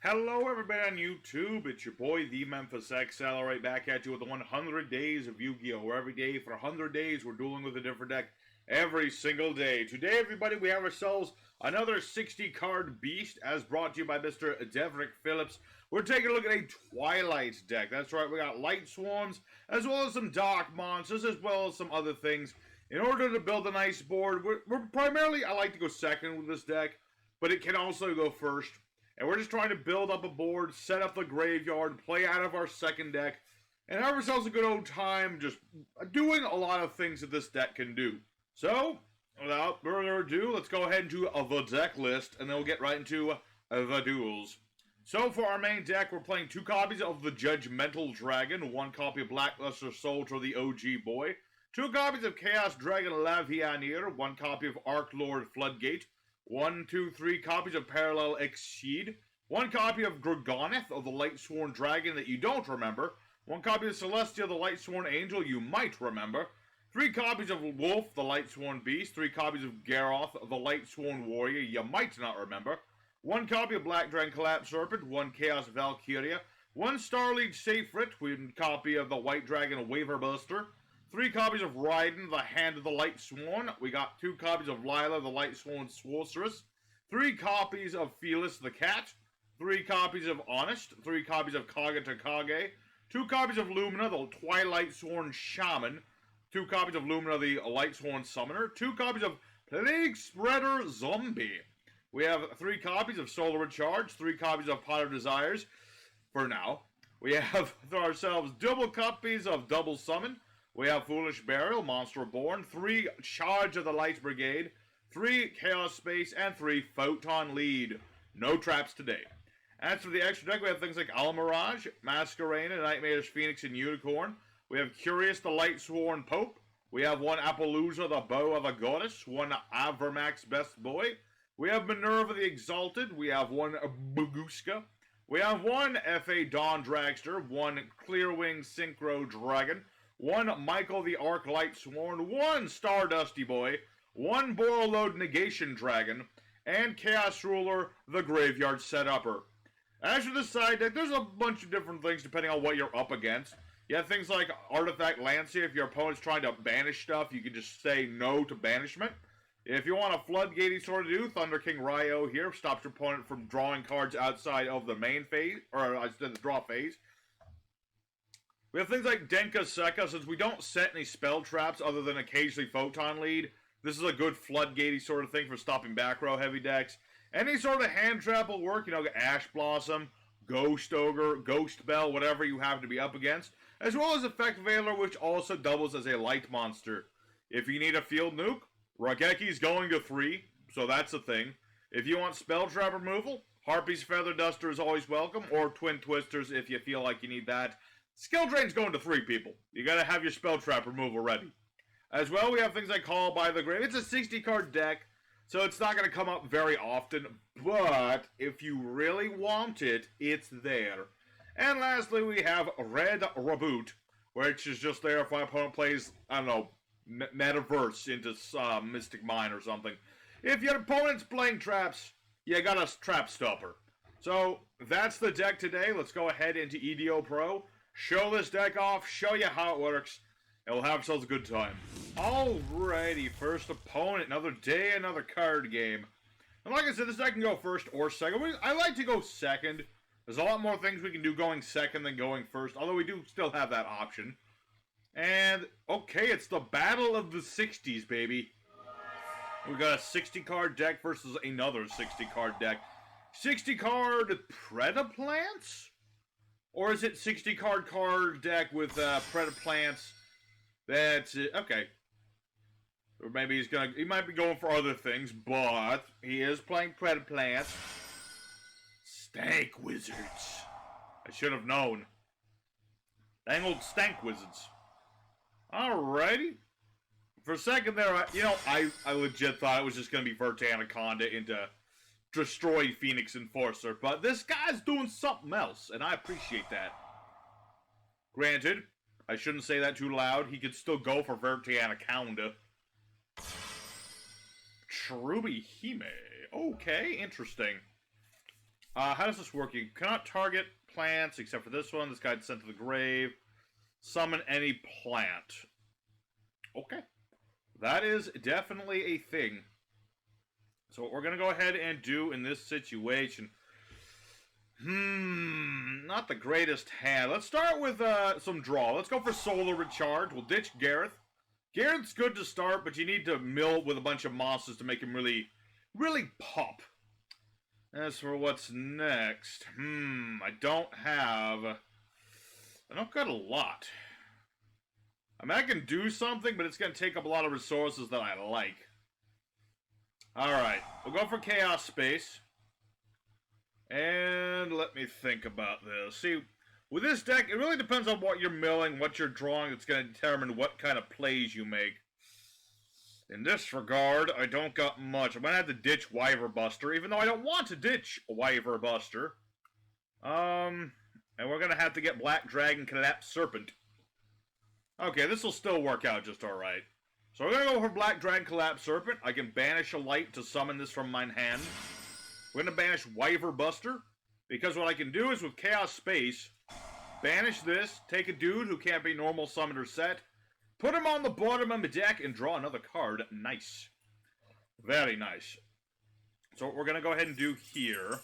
Hello everybody on YouTube, it's your boy the Memphis XL right back at you with the 100 days of Yu-Gi-Oh! Where every day for 100 days we're dueling with a different deck every single day. Today everybody we have ourselves another 60 card beast as brought to you by Mr. Deverick Phillips. We're taking a look at a Twilight deck. That's right, we got Light Swarms as well as some Dark Monsters as well as some other things. In order to build a nice board, we're primarily, I like to go second with this deck, but it can also go first. And we're just trying to build up a board, set up the graveyard, play out of our second deck, and have ourselves a good old time just doing a lot of things that this deck can do. So, without further ado, let's go ahead and do the deck list, and then we'll get right into the duels. So for our main deck, we're playing 2 copies of the Judgmental Dragon, 1 copy of Blackluster Soldier, the OG boy, 2 copies of Chaos Dragon Lavianeer, 1 copy of Arc Lord Floodgate, 1, 2, 3 copies of Parallel Exceed, 1 copy of Gorgoneth of the Lightsworn Dragon that you don't remember, 1 copy of Celestia the Lightsworn Angel you might remember, 3 copies of Wolf the Lightsworn Beast, 3 copies of Garroth the Lightsworn Warrior you might not remember, 1 copy of Black Dragon Collapse Serpent, 1 Chaos Valkyria, 1 Starlead Safrit, 1 copy of the White Dragon Waverbuster, 3 copies of Raiden, the Hand of the Light Sworn. We got 2 copies of Lila, the Light Sworn Sorceress. 3 copies of Felis, the Cat. 3 copies of Honest. 3 copies of Kage Takage. 2 copies of Lumina, the Twilight Sworn Shaman. 2 copies of Lumina, the Light Sworn Summoner. 2 copies of Plague Spreader Zombie. We have 3 copies of Solar Recharge. 3 copies of Pot of Desires. For now. We have for ourselves double copies of Double Summon. We have Foolish Burial, Monster Born, 3 Charge of the Light Brigade, 3 Chaos Space, and 3 Photon Lead. No traps today. As for the extra deck, we have things like Almirage, Masquerena, Nightmare's Phoenix, and Unicorn. We have Curious the Light Sworn Pope. We have 1 Appaloosa, the Bow of the Goddess, 1 Avermax Best Boy. We have Minerva the Exalted. We have 1 Buguska. We have 1 F.A. Dawn Dragster, 1 Clearwing Synchro Dragon, 1 Michael the Arc Light Sworn, 1 Stardusty Boy, 1 Borreload Negation Dragon, and Chaos Ruler, the Graveyard Setupper. As for the side deck, there's a bunch of different things depending on what you're up against. You have things like Artifact Lancia. If your opponent's trying to banish stuff, you can just say no to banishment. If you want a floodgatey sort of do, Thunder King Ryo here stops your opponent from drawing cards outside of the main phase, or the draw phase. We have things like Denka Sekka. Since we don't set any spell traps other than occasionally Photon Lead, this is a good floodgatey sort of thing for stopping back row heavy decks. Any sort of hand trap will work, Ash Blossom, Ghost Ogre, Ghost Bell, whatever you have to be up against, as well as Effect Veiler, which also doubles as a light monster. If you need a field nuke, Rageki's going to 3, so that's a thing. If you want spell trap removal, Harpy's Feather Duster is always welcome, or Twin Twisters if you feel like you need that. Skill Drain's going to 3 people. You gotta have your spell trap removal ready. As well, we have things like Call by the Grave. It's a 60 card deck, so it's not gonna come up very often, but if you really want it, it's there. And lastly, we have Red Reboot, which is just there if my opponent plays, I don't know, Metaverse into Mystic Mine or something. If your opponent's playing traps, you got a Trap Stopper. So, that's the deck today. Let's go ahead into EDO Pro. Show this deck off, show you how it works, and we'll have ourselves a good time. Alrighty, first opponent, another day, another card game. And like I said, this deck can go first or second. I like to go second. There's a lot more things we can do going second than going first, although we do still have that option. And, okay, it's the Battle of the 60s, baby. We got a 60 card deck versus another 60 card deck. 60 card Predaplants? Or is it 60 card deck with Predaplants? That's it. Okay. Or maybe he might be going for other things, but he is playing Predaplants. Stank Wizards. I should have known. Dang old Stank Wizards. Alrighty. For a second there, I legit thought it was just going to be Vertanaconda into Destroy Phoenix Enforcer, but this guy's doing something else, and I appreciate that. Granted, I shouldn't say that too loud. He could still go for Vertanaconda. Cherubi Hime. Okay, interesting. How does this work? You cannot target plants except for this one. This guy's sent to the grave. Summon any plant. Okay. That is definitely a thing. So what we're going to go ahead and do in this situation... not the greatest hand. Let's start with some draw. Let's go for Solar Recharge. We'll ditch Gareth. Gareth's good to start, but you need to mill with a bunch of monsters to make him really, really pop. As for what's next, I don't got a lot. I mean, I can do something, but it's going to take up a lot of resources that I like. Alright, we'll go for Chaos Space. And let me think about this. See, with this deck, it really depends on what you're milling, what you're drawing. It's going to determine what kind of plays you make. In this regard, I don't got much. I'm going to have to ditch Wyver Buster, even though I don't want to ditch Wyver Buster. And we're going to have to get Black Dragon Collapse Serpent. Okay, this will still work out just alright. So we're going to go for Black Dragon Collapse Serpent. I can banish a light to summon this from my hand. We're going to banish Wyver Buster, because what I can do is with Chaos Space, banish this, take a dude who can't be normal summoned or set, put him on the bottom of my deck, and draw another card. Nice. Very nice. So what we're going to go ahead and do here...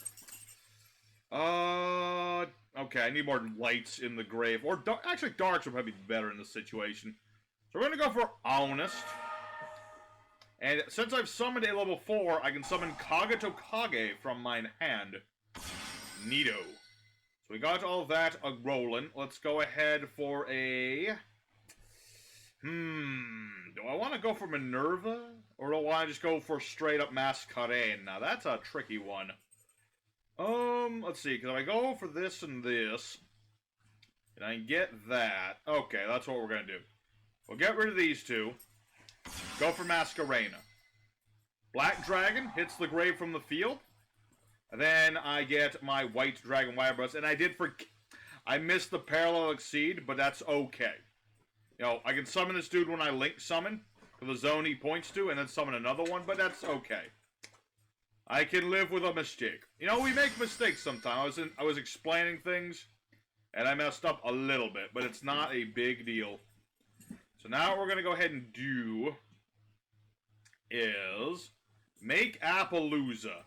okay, I need more lights in the grave. Or, actually, darks would probably be better in this situation. So we're going to go for Honest. And since I've summoned a level 4, I can summon Kagato Kage from my hand. Neato. So we got all that rolling. Let's go ahead for a... do I want to go for Minerva? Or do I want to just go for straight up Masquerade? Now, that's a tricky one. Let's see, because if I go for this and this, and I get that, okay, that's what we're going to do. We'll get rid of these two. Go for Masquerena. Black Dragon hits the grave from the field. And then I get my White Dragon Wyverbuster. And I missed the Parallel Exceed, but that's okay. You know, I can summon this dude when I link summon for the zone he points to, and then summon another one, but that's okay. I can live with a mistake. You know, we make mistakes sometimes. I was explaining things, and I messed up a little bit, but it's not a big deal. So now what we're going to go ahead and do is make Appaloosa.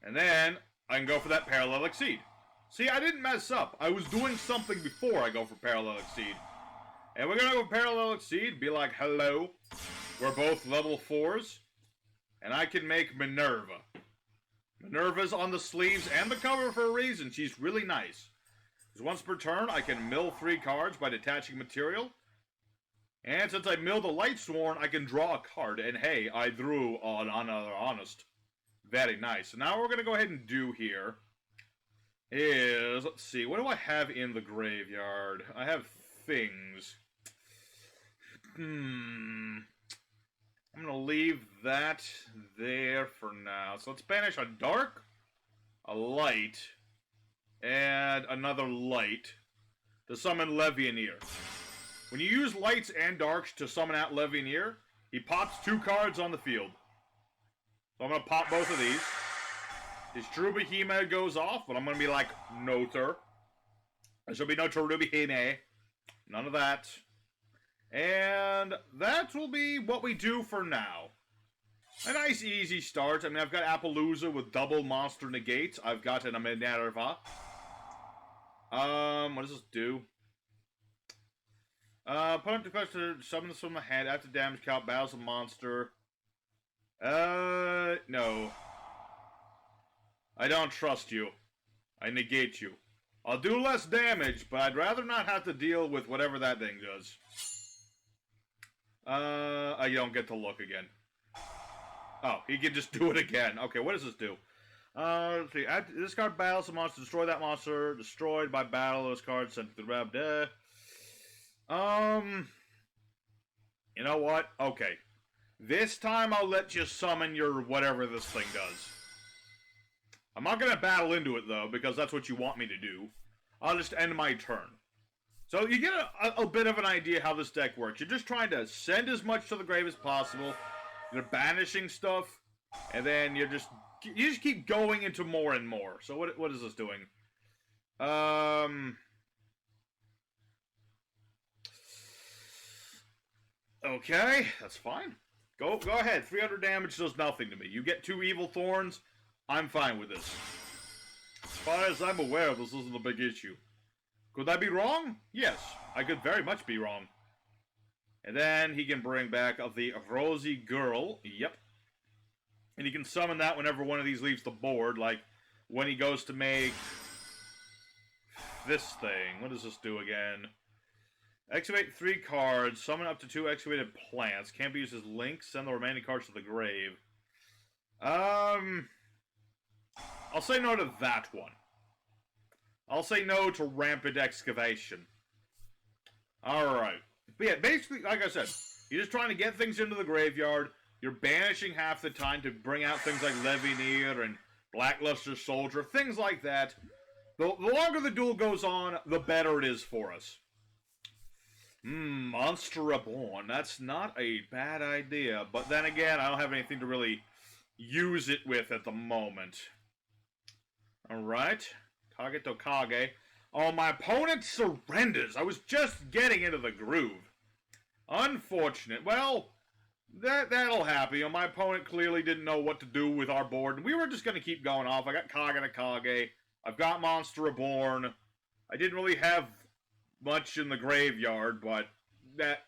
And then I can go for that Parallel Exceed. See, I didn't mess up. I was doing something before I go for Parallel Exceed. And we're going to go Parallel Exceed, be like, hello. We're both level 4s. And I can make Minerva. Minerva's on the sleeves and the cover for a reason. She's really nice. Because once per turn, I can mill 3 cards by detaching material. And since I milled a Lightsworn, I can draw a card. And hey, I drew on another Honest. Very nice. So now what we're going to go ahead and do here is, let's see, what do I have in the graveyard? I have things. I'm going to leave that there for now. So let's banish a dark, a light, and another light to summon Levianeer. When you use lights and darks to summon out Levianeer, he pops 2 cards on the field. So I'm going to pop both of these. His True Behemoth goes off, but I'm going to be like, no, sir. There shall be no True Behemoth. None of that. And that will be what we do for now. A nice, easy start. I mean, I've got Appaloosa with double monster negates. I've got an Minerva. What does this do? Put up the question, summon this from the hand. After damage count, battles a monster. No. I don't trust you. I negate you. I'll do less damage, but I'd rather not have to deal with whatever that thing does. You don't get to look again. Oh, he can just do it again. Okay, what does this do? Let's see. This card battles a monster. Destroy that monster. Destroyed by battle. Those cards sent to the Rab. You know what? Okay. This time I'll let you summon your whatever this thing does. I'm not going to battle into it, though, because that's what you want me to do. I'll just end my turn. So you get a bit of an idea how this deck works. You're just trying to send as much to the grave as possible. You're banishing stuff. And then you just keep going into more and more. So what is this doing? Okay, that's fine. Go ahead. 300 damage does nothing to me. You get 2 evil thorns, I'm fine with this. As far as I'm aware, this isn't a big issue. Could I be wrong? Yes, I could very much be wrong. And then he can bring back the Rosy Girl. Yep. And he can summon that whenever one of these leaves the board, like when he goes to make this thing. What does this do again? Excavate 3 cards, summon up to 2 excavated plants. Can't be used as links, send the remaining cards to the grave. I'll say no to that one. I'll say no to rampant excavation. Alright. But yeah, basically, like I said, you're just trying to get things into the graveyard. You're banishing half the time to bring out things like Levineer and Blackluster Soldier, things like that. The longer the duel goes on, the better it is for us. Monster Reborn. That's not a bad idea. But then again, I don't have anything to really use it with at the moment. Alright. Kage to Kage. Oh, my opponent surrenders. I was just getting into the groove. Unfortunate. Well, that'll happen. You know, my opponent clearly didn't know what to do with our board, and we were just going to keep going off. I got Kage to Kage. I've got Monster Reborn. I didn't really have much in the graveyard, but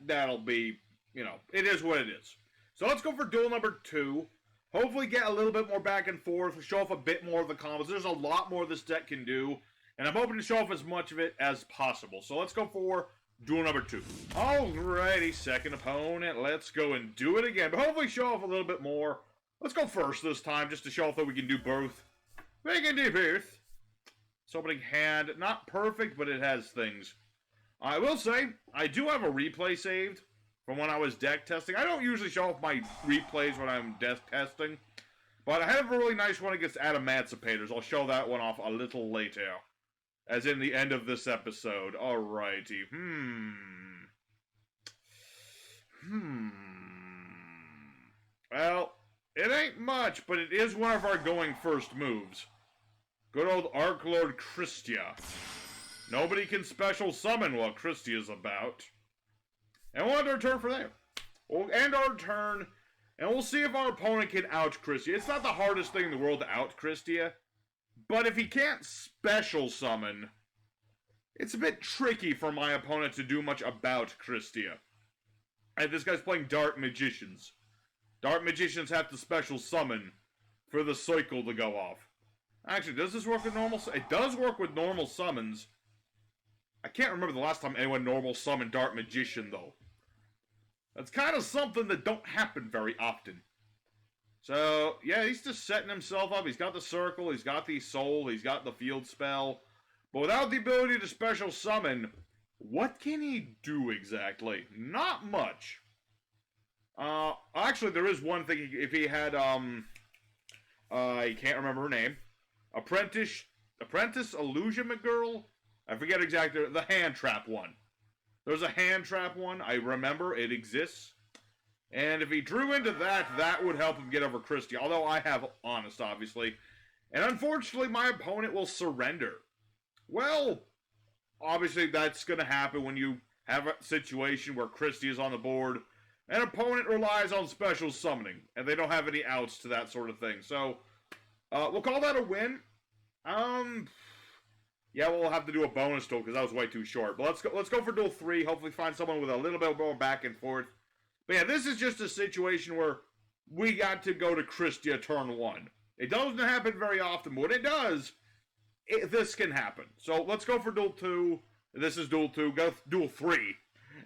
that'll be, you know, it is what it is. So let's go for duel number 2. Hopefully get a little bit more back and forth, show off a bit more of the combos. There's a lot more this deck can do, and I'm hoping to show off as much of it as possible. So let's go for duel number 2. Alrighty, second opponent. Let's go and do it again, but hopefully show off a little bit more. Let's go first this time, just to show off that we can do both. We can do both. This opening hand, not perfect, but it has things. I will say, I do have a replay saved from when I was deck testing. I don't usually show off my replays when I'm deck testing, but I have a really nice one against Adamancipators. I'll show that one off a little later, as in the end of this episode. Alrighty. Well, it ain't much, but it is one of our going first moves. Good old Archlord Christia. Nobody can special summon while Christia's about. And we'll end our turn for there. We'll end our turn, and we'll see if our opponent can out Christia. It's not the hardest thing in the world to out Christia, but if he can't special summon, it's a bit tricky for my opponent to do much about Christia. And this guy's playing Dark Magicians. Dark Magicians have to special summon for the cycle to go off. Actually, does this work with normal? It does work with normal summons. I can't remember the last time anyone normal summoned Dark Magician, though. That's kind of something that don't happen very often. So, yeah, he's just setting himself up. He's got the circle, he's got the soul, he's got the field spell. But without the ability to special summon, what can he do exactly? Not much. Actually, there is one thing. If he had, I can't remember her name. Apprentice Illusionment Girl? I forget exactly, the hand trap one. There's a hand trap one, I remember, it exists. And if he drew into that, that would help him get over Christie. Although I have Honest, obviously. And unfortunately, my opponent will surrender. Well, obviously that's going to happen when you have a situation where Christie is on the board. An opponent relies on special summoning, and they don't have any outs to that sort of thing. So, we'll call that a win. Yeah, we'll have to do a bonus duel because that was way too short. But let's go for duel 3. Hopefully find someone with a little bit more back and forth. But yeah, this is just a situation where we got to go to Christia turn 1. It doesn't happen very often, but when it does, this can happen. So let's go for duel 2. This is duel 2. Go duel 3.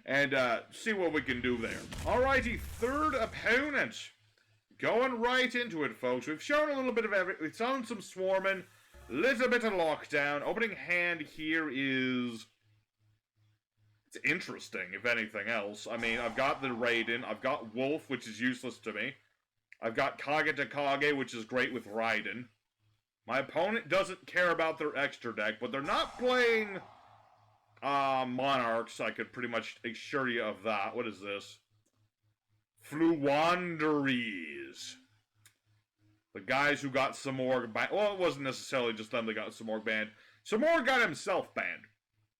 And see what we can do there. Alrighty, third opponent. Going right into it, folks. We've shown a little bit of everything. We've shown some swarming. Little bit of lockdown. Opening hand here is... It's interesting, if anything else. I mean, I've got the Raiden. I've got Wolf, which is useless to me. I've got Kage to Kage, which is great with Raiden. My opponent doesn't care about their extra deck, but they're not playing Monarchs. I could pretty much assure you of that. What is this? Floowandereeze. The guys who got Samorg banned. Well, it wasn't necessarily just them that got Samorg banned. Samorg got himself banned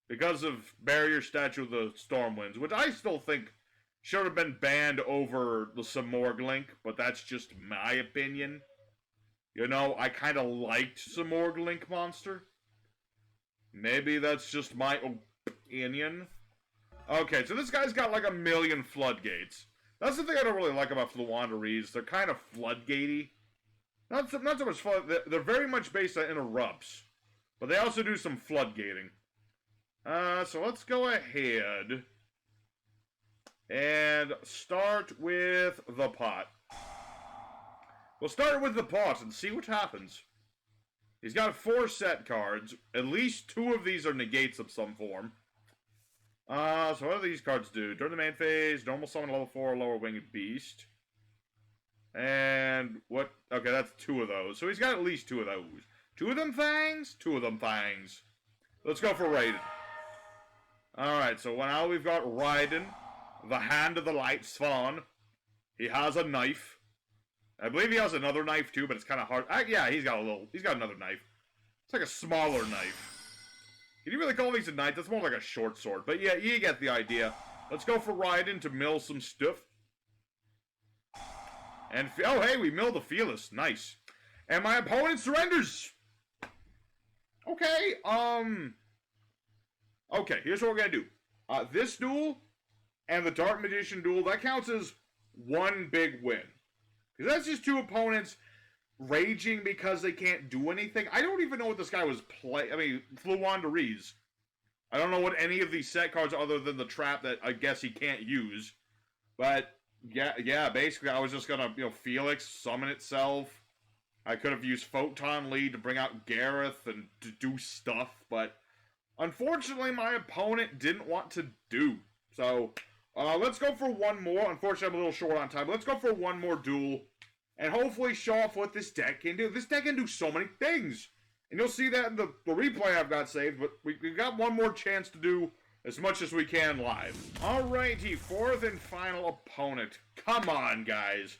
because of Barrier Statue of the Stormwinds, which I still think should have been banned over the Samorg Link, but that's just my opinion. You know, I kind of liked Samorg Link Monster. Maybe that's just my opinion. Okay, so this guy's got like 1 million floodgates. That's the thing I don't really like about Floowandereeze. They're kind of floodgatey. Not so much flood. They're very much based on interrupts. But they also do some floodgating. So let's go ahead and start with the pot. We'll start with the pot and see what happens. He's got 4 set cards. At least 2 of these are negates of some form. So what do these cards do? During the main phase, normal summon level 4 lower winged beast. And what? Okay, that's 2 of those. So he's got at least 2 of those. 2 of them fangs? 2 of them fangs. Let's go for Raiden. Alright, so now we've got Raiden, the Hand of the Light Swan. He has a knife. I believe he has another knife too, but it's kind of hard. Yeah, he's got another knife. It's like a smaller knife. Can you really call these a knife? That's more like a short sword. But yeah, you get the idea. Let's go for Raiden to mill some stuff. And, oh hey, we milled the Fearless. Nice. And my opponent surrenders. Okay, okay, here's what we're gonna do. This duel and the Dark Magician duel, that counts as 1 big win. Because that's just 2 opponents raging because they can't do anything. I don't even know what this guy was playing. I mean, Floowandereeze. I don't know what any of these set cards other than the trap that I guess he can't use. But, yeah, basically I was just gonna, Felix summon itself. I could have used Photon Lead to bring out Gareth and to do stuff, but unfortunately my opponent didn't want to do. So, let's go for 1 more. Unfortunately, I'm a little short on time, but let's go for 1 more duel and hopefully show off what this deck can do. This deck can do so many things. And you'll see that in the replay I've got saved, but we've got 1 more chance to do as much as we can live. Alrighty, 4th and final opponent. Come on, guys.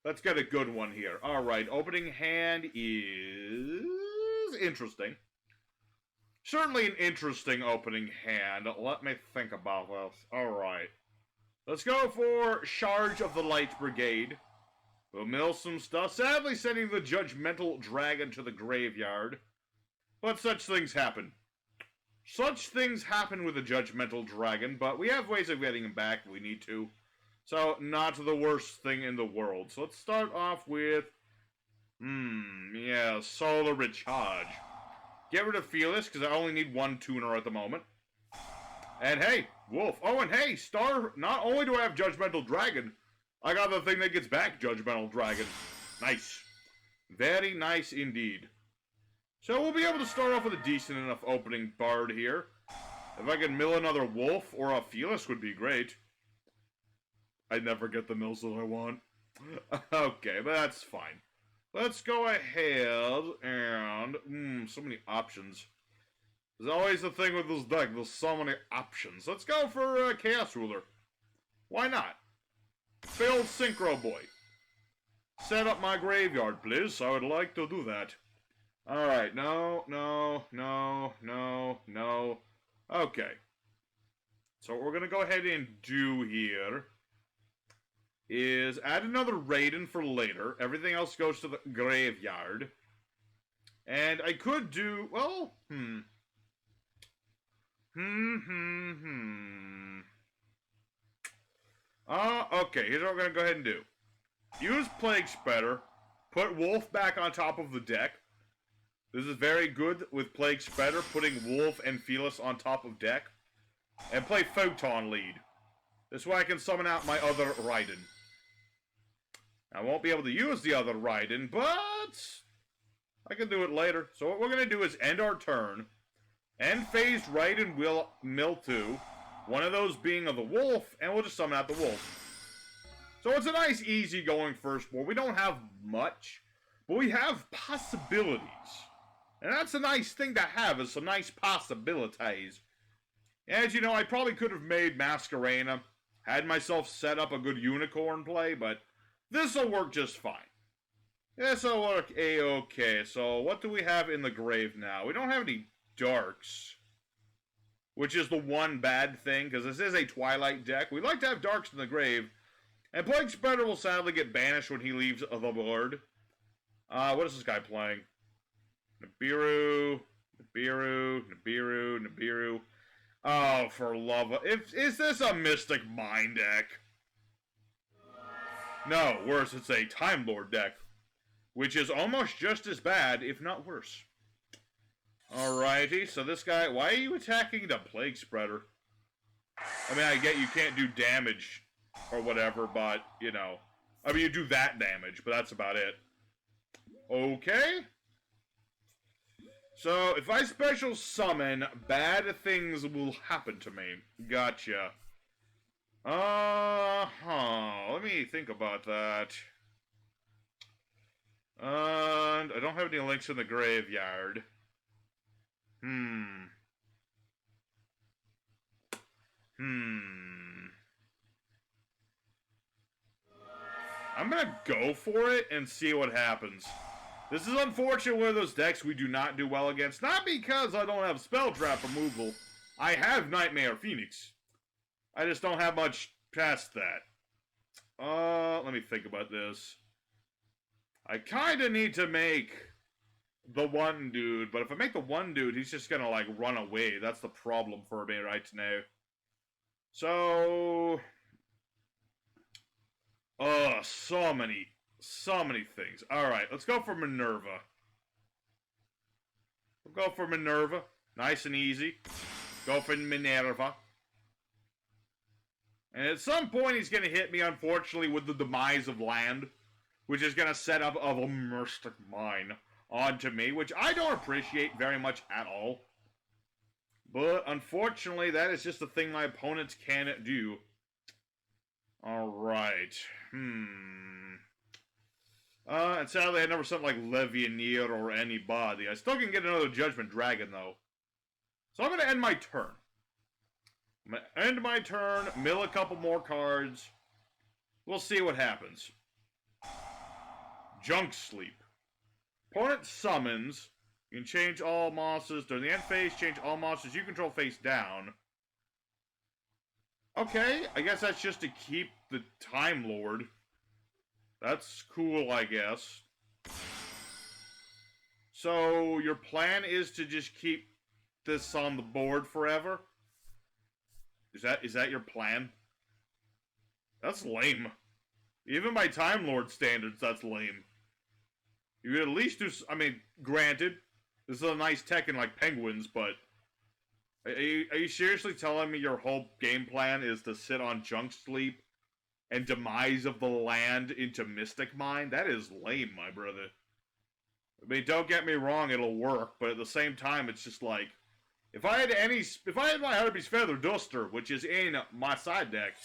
Let's get a good one here. Alright, opening hand is interesting. Certainly an interesting opening hand. Let me think about this. Alright. Let's go for Charge of the Light Brigade. We'll mill some stuff. Sadly sending the Judgmental Dragon to the graveyard. But such things happen. Such things happen with the Judgmental Dragon, but we have ways of getting him back if we need to. So, not the worst thing in the world. So let's start off with... yeah, Solar Recharge. Get rid of Fearless, because I only need 1 tuner at the moment. And hey, Wolf. Oh, and hey, Star... Not only do I have Judgmental Dragon, I got the thing that gets back Judgmental Dragon. Nice. Very nice indeed. So we'll be able to start off with a decent enough opening Bard here. If I can mill another Wolf or a Fearless would be great. I never get the mills that I want. Okay, but that's fine. Let's go ahead and... so many options. There's always the thing with this deck, there's so many options. Let's go for Chaos Ruler. Why not? Build Synchro Boy. Set up my graveyard, please. I would like to do that. Alright, no. Okay. So what we're going to go ahead and do here is add another Raiden for later. Everything else goes to the graveyard. And I could do, well, okay, here's what we're going to go ahead and do. Use Plague Spreader. Put Wolf back on top of the deck. This is very good with Plague Spreader, putting Wolf and Fearless on top of deck. And play Photon Lead. This way I can summon out my other Raiden. I won't be able to use the other Raiden, but I can do it later. So what we're going to do is end our turn. End phase Raiden will mill 2. One of those being of the Wolf, and we'll just summon out the Wolf. So it's a nice, easy going first war. We don't have much, but we have possibilities. And that's a nice thing to have, is some nice possibilities. As you know, I probably could have made Masquerena, had myself set up a good unicorn play, but this'll work just fine. This'll work a-okay. So what do we have in the grave now? We don't have any darks, which is the one bad thing, because this is a Twilight deck. We like to have darks in the grave, and Plague Spreader will sadly get banished when he leaves the board. What is this guy playing? Nibiru, Nibiru, Nibiru, Nibiru. Oh, for love of... Is this a Mystic Mind deck? No, worse, it's a Timelord deck, which is almost just as bad, if not worse. Alrighty, so this guy... Why are you attacking the Plague Spreader? I mean, I get you can't do damage or whatever, but, you know... I mean, you do that damage, but that's about it. Okay. So, if I special summon, bad things will happen to me. Gotcha. Let me think about that. And I don't have any links in the graveyard. I'm gonna go for it and see what happens. This is unfortunate, one of those decks we do not do well against. Not because I don't have Spell Trap removal. I have Nightmare Phoenix. I just don't have much past that. Let me think about this. I kinda need to make the one dude, but if I make the one dude, he's just gonna, like, run away. That's the problem for me right now. So... so many things. Alright, let's go for Minerva. We'll go for Minerva. Nice and easy. Go for Minerva. And at some point he's going to hit me, unfortunately, with the demise of land, which is going to set up a Mystic Mine onto me, which I don't appreciate very much at all. But, unfortunately, that is just the thing my opponents can do. Alright. And sadly I never something like Levianeer or anybody. I still can get another Judgment Dragon, though. So I'm going to end my turn. I'm going to end my turn, mill a couple more cards. We'll see what happens. Junk Sleep. Opponent summons. You can change all monsters during the end phase. Change all monsters you control face down. Okay, I guess that's just to keep the Timelord. That's cool, I guess. So, your plan is to just keep this on the board forever? Is that your plan? That's lame. Even by Time Lord standards, that's lame. You could at least do... I mean, granted, this is a nice tech in, like, penguins, but... Are you seriously telling me your whole game plan is to sit on Junk Sleep and demise of the land into Mystic Mine? That is lame, my brother. I mean, don't get me wrong, it'll work, but at the same time, it's just like... If I had my Harpy's Feather Duster, which is in my side deck,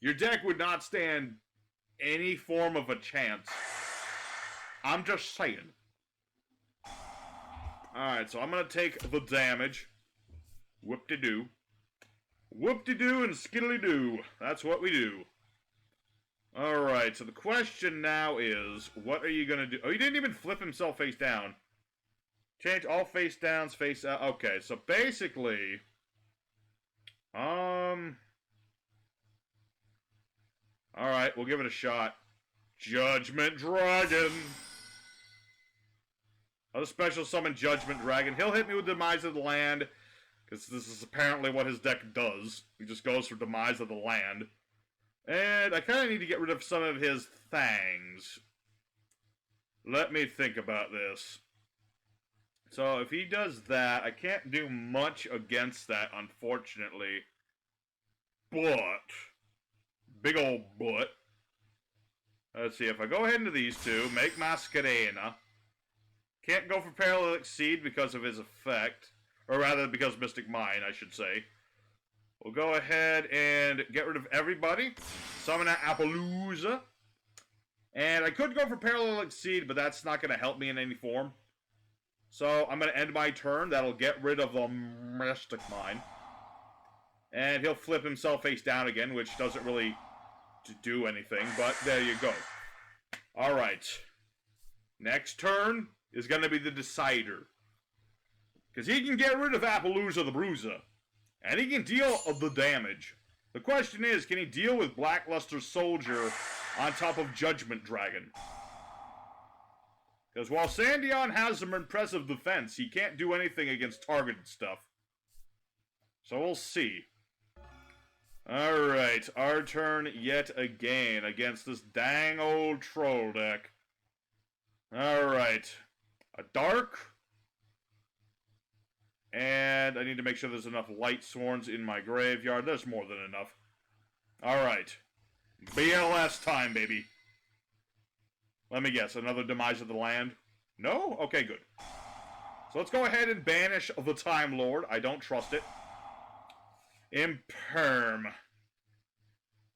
your deck would not stand any form of a chance. I'm just saying. Alright, so I'm gonna take the damage. Whoop-de-doo. Whoop-de-doo and skiddly-doo. That's what we do. Alright, so the question now is, what are you gonna do? Oh, he didn't even flip himself face down. Change all face downs, face out. Okay, so basically... Alright, we'll give it a shot. Judgment Dragon! I'll special summon Judgment Dragon. He'll hit me with Demise of the Land, because this is apparently what his deck does. He just goes for Demise of the Land. And I kind of need to get rid of some of his things. Let me think about this. So if he does that, I can't do much against that, unfortunately. But, big old but. Let's see, if I go ahead into these two, make Masquerena. Can't go for Parallel Exceed because of his effect. Or rather, because Mystic Mine, I should say. We'll go ahead and get rid of everybody. Summon out Appaloosa. And I could go for Parallel Exceed, but that's not going to help me in any form. So, I'm going to end my turn. That'll get rid of the Mystic Mine. And he'll flip himself face down again, which doesn't really do anything, but there you go. Alright. Next turn is going to be the decider. Because he can get rid of Appaloosa the Bruiser. And he can deal the damage. The question is, can he deal with Blackluster Soldier on top of Judgment Dragon? Because while Sandion has some impressive defense, he can't do anything against targeted stuff. So we'll see. Alright, our turn yet again against this dang old troll deck. Alright. A dark. And I need to make sure there's enough Light Sworns in my graveyard. There's more than enough. Alright. BLS time, baby. Let me guess, another Demise of the Land? No? Okay, good. So let's go ahead and banish the Timelord. I don't trust it. Imperm.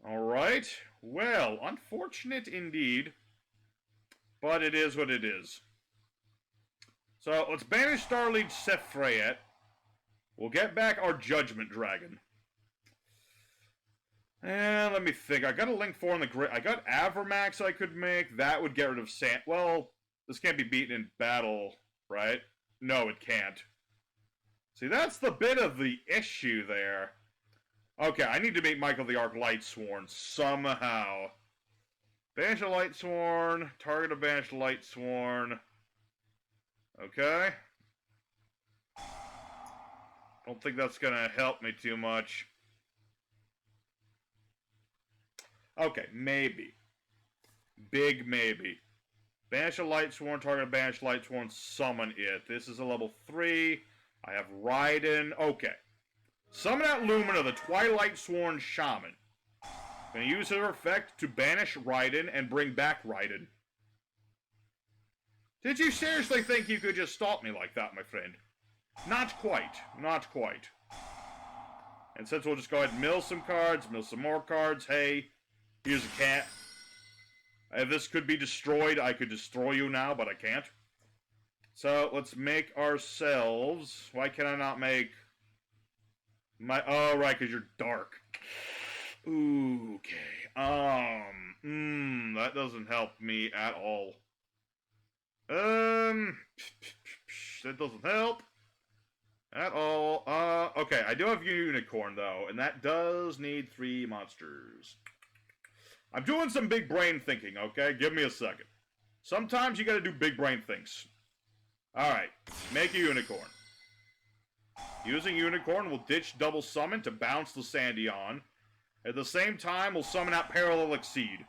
Alright. Well, unfortunate indeed. But it is what it is. So, let's banish Starlight Sephrayet. We'll get back our Judgment Dragon. And let me think. I got a Link 4 in the grid. I got Avermax I could make. That would get rid of Sand. Well, this can't be beaten in battle, right? No, it can't. See, that's the bit of the issue there. Okay, I need to make Michael the Arc Lightsworn somehow. Banish a Lightsworn. Target a Banished Lightsworn. Okay. Don't think that's gonna help me too much. Okay, maybe. Big maybe. Banish a Lightsworn, target a Banished Lightsworn, summon it. This is a level 3. I have Raiden. Okay. Summon out Lumina, the Twilight Sworn Shaman. Gonna use her effect to banish Raiden and bring back Raiden. Did you seriously think you could just stop me like that, my friend? Not quite. Not quite. And since we'll just go ahead and mill some cards, mill some more cards, hey, here's a cat. If this could be destroyed, I could destroy you now, but I can't. So, let's make ourselves... Why can I not make... my... Oh, right, because you're dark. Ooh, okay. That doesn't help me at all. That doesn't help at all. Okay, I do have Unicorn, though, and that does need 3 monsters. I'm doing some big brain thinking, okay? Give me a second. Sometimes you gotta do big brain things. Alright, make a Unicorn. Using Unicorn, we'll ditch Double Summon to bounce the Sandion. At the same time, we'll summon out Parallel Exceed.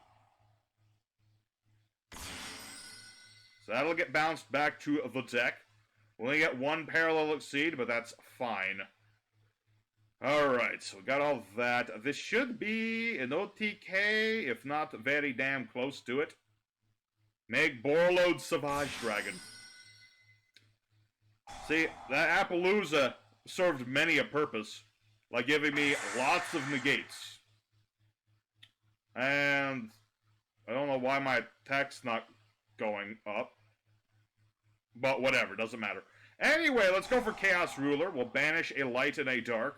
So that'll get bounced back to the deck. We'll only get 1 Parallel Exceed, but that's fine. Alright, so we got all that. This should be an OTK, if not very damn close to it. Make Borlode Savage Dragon. See, that Appaloosa served many a purpose, like giving me lots of negates. And I don't know why my attack's not going up. But whatever, doesn't matter. Anyway, let's go for Chaos Ruler. We'll banish a light and a dark.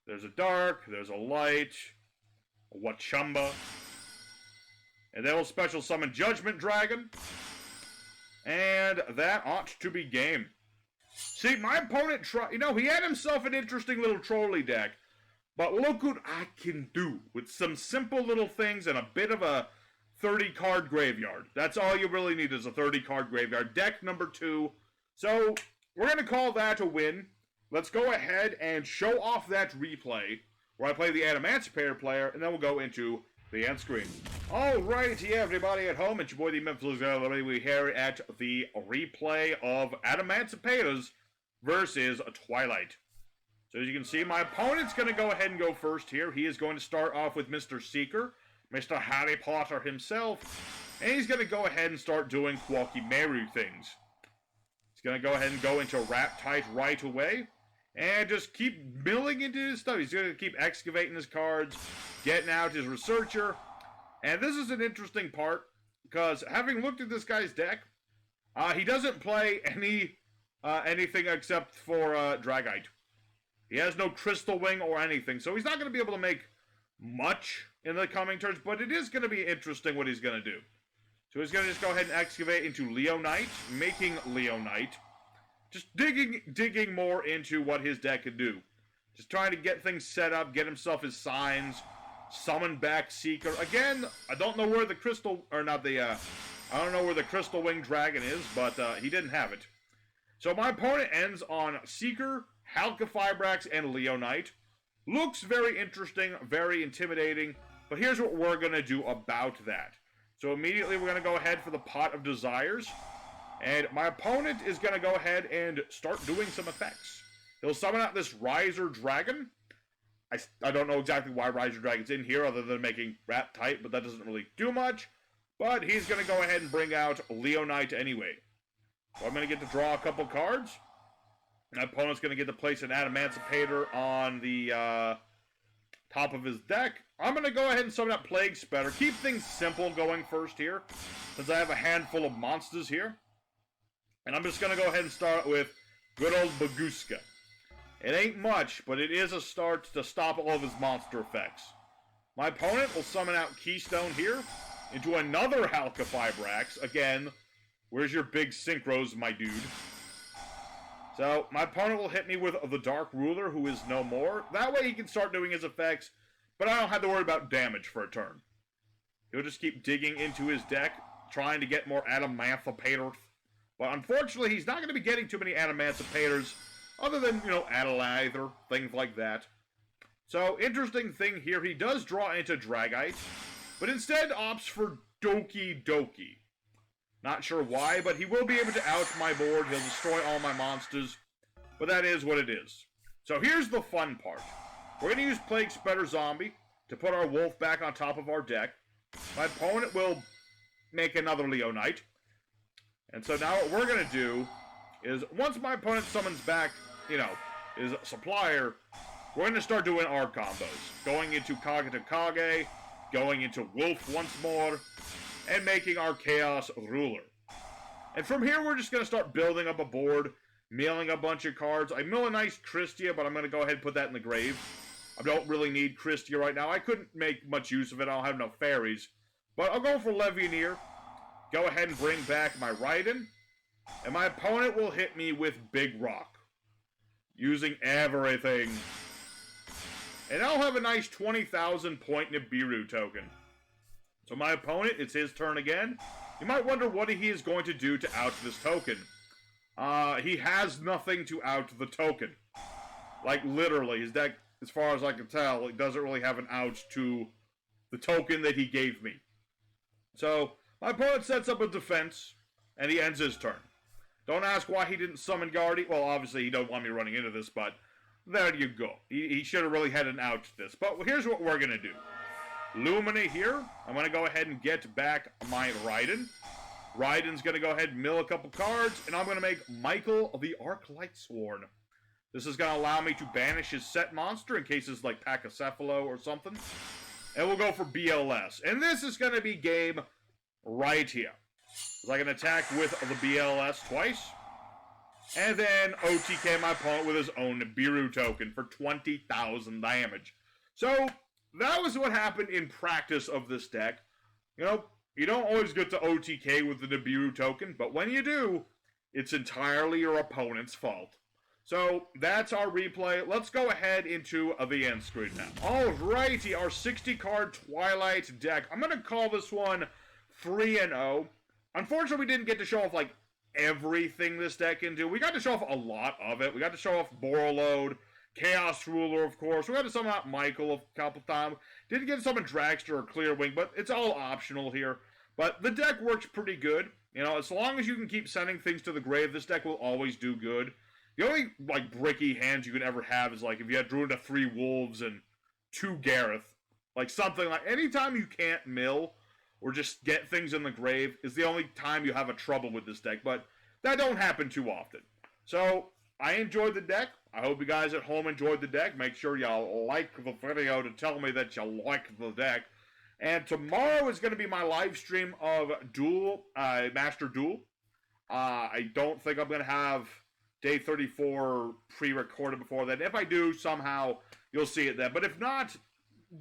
There's a dark, there's a light, a Wachumba. And then we'll special summon Judgment Dragon. And that ought to be game. See, my opponent he had himself an interesting little trolley deck. But look what I can do with some simple little things and a bit of a 30-card graveyard. That's all you really need is a 30-card graveyard. Deck number 2. So, we're going to call that a win. Let's go ahead and show off that replay, where I play the Adamancipator player, and then we'll go into the end screen. Alrighty, everybody at home, it's your boy, the Memphis Gallery. We're here at the replay of Adamancipators versus Twilight. So as you can see, my opponent's going to go ahead and go first here. He is going to start off with Mr. Seeker, Mr. Harry Potter himself, and he's going to go ahead and start doing Quacky-Meru things. He's going to go ahead and go into Raptite right away, and just keep milling into his stuff. He's going to keep excavating his cards, getting out his Researcher, and this is an interesting part, because having looked at this guy's deck, he doesn't play anything except for Dragite. He has no Crystal Wing or anything, so he's not going to be able to make much in the coming turns, but it is going to be interesting what he's going to do. So he's going to just go ahead and excavate into Leonite, making Leonite. Just digging more into what his deck could do. Just trying to get things set up, get himself his signs, summon back Seeker. Again, I don't know where the crystal, or not the, I don't know where the Crystal Winged Dragon is, but he didn't have it. So my opponent ends on Seeker, Halqifibrax, and Leonite. Looks very interesting, very intimidating, but here's what we're going to do about that. So immediately we're going to go ahead for the Pot of Desires. And my opponent is going to go ahead and start doing some effects. He'll summon out this Riser Dragon. I don't know exactly why Riser Dragon's in here other than making Rat type, but that doesn't really do much. But he's going to go ahead and bring out Leonite anyway. So I'm going to get to draw a couple cards. My opponent's going to get to place an Adamancipator on the top of his deck. I'm going to go ahead and summon up Plague Spatter. Keep things simple going first here, since I have a handful of monsters here. And I'm just going to go ahead and start with good old Baguska. It ain't much, but it is a start to stop all of his monster effects. My opponent will summon out Keystone here into another Halqifibrax. Again, where's your big synchros, my dude? So, my opponent will hit me with the Dark Ruler, who is no more. That way he can start doing his effects, but I don't have to worry about damage for a turn. He'll just keep digging into his deck, trying to get more Adamancipator. But unfortunately, he's not going to be getting too many Adamancipators, other than, Adelaide, things like that. So, interesting thing here, he does draw into Dragite, but instead opts for Doki Doki. Not sure why, but he will be able to out my board. He'll destroy all my monsters, but that is what it is. So here's the fun part. We're going to use Plague Spatter Zombie to put our wolf back on top of our deck. My opponent will make another Leonite. And so now what we're going to do is, once my opponent summons back, his supplier, we're going to start doing our combos. Going into Kage to Kage, going into Wolf once more, and making our Chaos Ruler. And from here, we're just going to start building up a board, milling a bunch of cards. I mill a nice Christia, but I'm going to go ahead and put that in the grave. I don't really need Christia right now. I couldn't make much use of it. I don't have enough fairies. But I'll go for Levianeer. Go ahead and bring back my Raiden. And my opponent will hit me with Big Rock, using everything. And I'll have a nice 20,000 point Nibiru token. So my opponent, it's his turn again. You might wonder what he is going to do to out this token. He has nothing to out the token. Like, literally, his deck, as far as I can tell, it doesn't really have an out to the token that he gave me. So, my opponent sets up a defense, and he ends his turn. Don't ask why he didn't summon Guardian. Well, obviously, he don't want me running into this, but there you go. He should have really had an out to this. But here's what we're going to do. Lumina here. I'm going to go ahead and get back my Raiden. Raiden's going to go ahead and mill a couple cards, and I'm going to make Michael the Arc Lightsworn. This is going to allow me to banish his set monster in cases like Pachycephalo or something. And we'll go for BLS. And this is going to be game right here. So I can attack with the BLS twice. And then OTK my opponent with his own Nibiru token for 20,000 damage. So that was what happened in practice of this deck. You don't always get to OTK with the Nibiru token, but when you do, it's entirely your opponent's fault. So that's our replay. Let's go ahead into the end screen now. Alrighty, our 60-card Twilight deck. I'm going to call this one 3-0. Unfortunately, we didn't get to show off, everything this deck can do. We got to show off a lot of it. We got to show off Borreload, Chaos Ruler, of course. We got to summon out Michael a couple times. Didn't get to summon Dragster or Clearwing, but it's all optional here. But the deck works pretty good. As long as you can keep sending things to the grave, this deck will always do good. The only, bricky hands you could ever have is, if you had drew into 3 Wolves and 2 Gareth. Something anytime you can't mill or just get things in the grave is the only time you have a trouble with this deck. But that don't happen too often. So, I enjoyed the deck. I hope you guys at home enjoyed the deck. Make sure y'all like the video to tell me that you like the deck. And tomorrow is going to be my live stream of Master Duel. I don't think I'm going to have Day 34 pre-recorded before that. If I do, somehow, you'll see it then. But if not,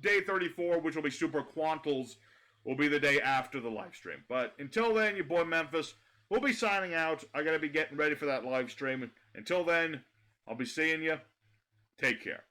Day 34, which will be Super Quantals, will be the day after the live stream. But until then, your boy Memphis will be signing out. I gotta be getting ready for that live stream. Until then, I'll be seeing you. Take care.